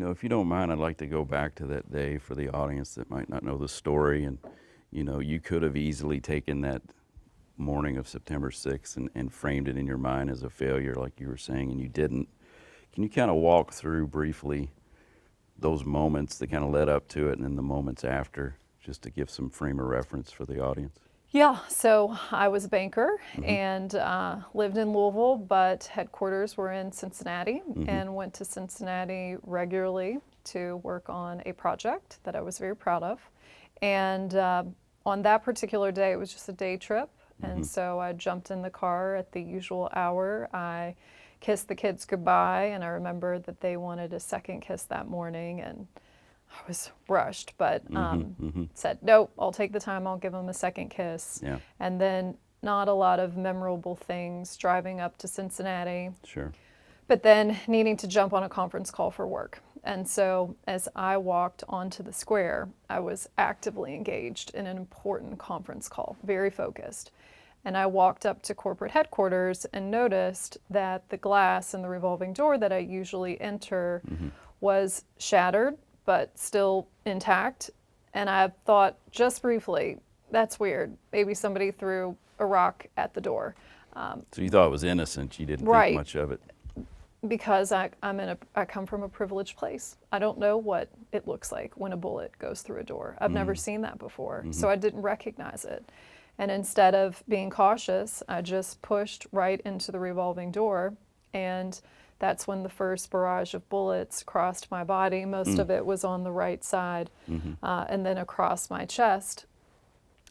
If you don't mind, I'd like to go back to that day for the audience that might not know the story. And, you could have easily taken that morning of September 6th and framed it in your mind as a failure, like you were saying, and you didn't. Can you kind of walk through briefly those moments that kind of led up to it and then the moments after, just to give some frame of reference for the audience? Yeah, so I was a banker and lived in Louisville, but headquarters were in Cincinnati, and went to Cincinnati regularly to work on a project that I was very proud of. And on that particular day, it was just a day trip. And so I jumped in the car at the usual hour. I kissed the kids goodbye, and I remember that they wanted a second kiss that morning, and I was rushed, but said, nope, I'll take the time, I'll give them a second kiss. Yeah. And then not a lot of memorable things driving up to Cincinnati, Sure. but then needing to jump on a conference call for work. And so as I walked onto the square, I was actively engaged in an important conference call, very focused. And I walked up to corporate headquarters and noticed that the glass in the revolving door that I usually enter was shattered, but still intact. And I thought just briefly, that's weird. Maybe somebody threw a rock at the door. So you thought it was innocent. You didn't Right. think much of it. Because I come from a privileged place. I don't know what it looks like when a bullet goes through a door. I've never seen that before, so I didn't recognize it. And instead of being cautious, I just pushed right into the revolving door, and that's when the first barrage of bullets crossed my body. Most of it was on the right side, and then across my chest.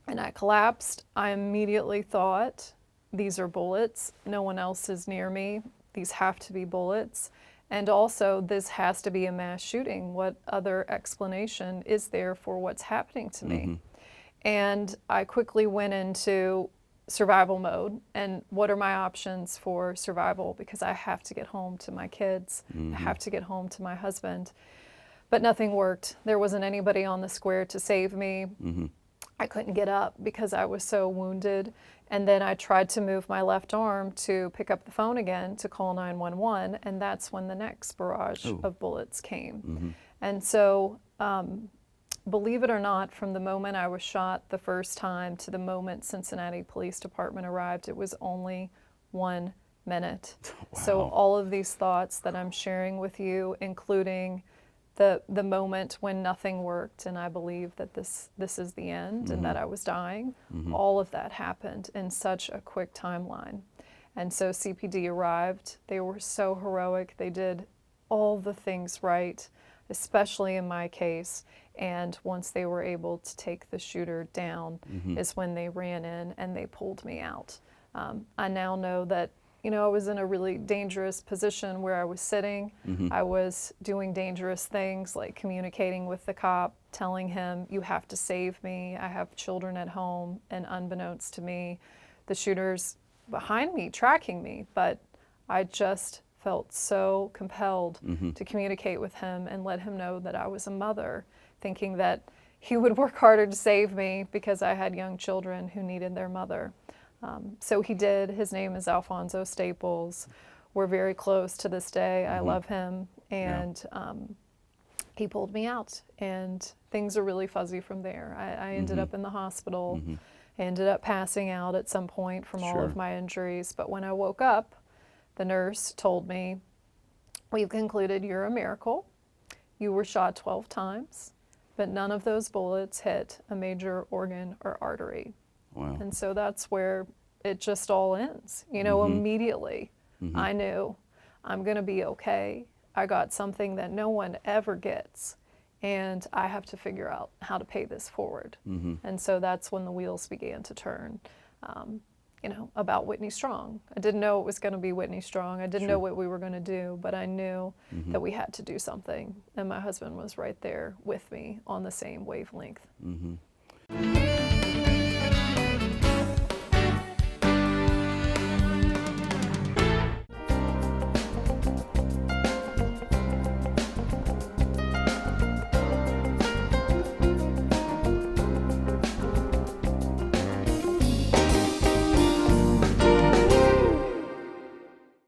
And I collapsed. I immediately thought, these are bullets. No one else is near me. These have to be bullets. And also, this has to be a mass shooting. What other explanation is there for what's happening to me? And I quickly went into survival mode. And what are my options for survival? Because I have to get home to my kids. I have to get home to my husband. But nothing worked. There wasn't anybody on the square to save me. I couldn't get up because I was so wounded. And then I tried to move my left arm to pick up the phone again to call 911, and that's when the next barrage of bullets came. And so, believe it or not, from the moment I was shot the first time to the moment Cincinnati Police Department arrived, it was only 1 minute. Wow. So all of these thoughts that I'm sharing with you, including the moment when nothing worked and I believed that this is the end and that I was dying, all of that happened in such a quick timeline. And so CPD arrived. They were so heroic. They did all the things right, especially in my case. And once they were able to take the shooter down is when they ran in and they pulled me out. I now know that I was in a really dangerous position where I was sitting. I was doing dangerous things like communicating with the cop, telling him, you have to save me. I have children at home. And unbeknownst to me, the shooter's behind me, tracking me. But I just felt so compelled to communicate with him and let him know that I was a mother, thinking that he would work harder to save me because I had young children who needed their mother. So he did. His name is Alfonso Staples. We're very close to this day. I love him. And he pulled me out. And things are really fuzzy from there. I ended up in the hospital. I ended up passing out at some point from all of my injuries. But when I woke up, the nurse told me, we've concluded you're a miracle. You were shot 12 times, but none of those bullets hit a major organ or artery. Wow. And so that's where it just all ends. Immediately I knew I'm going to be okay. I got something that no one ever gets, and I have to figure out how to pay this forward. And so that's when the wheels began to turn, about Whitney Strong. I didn't know it was going to be Whitney Strong. I didn't know what we were going to do, but I knew that we had to do something. And my husband was right there with me on the same wavelength.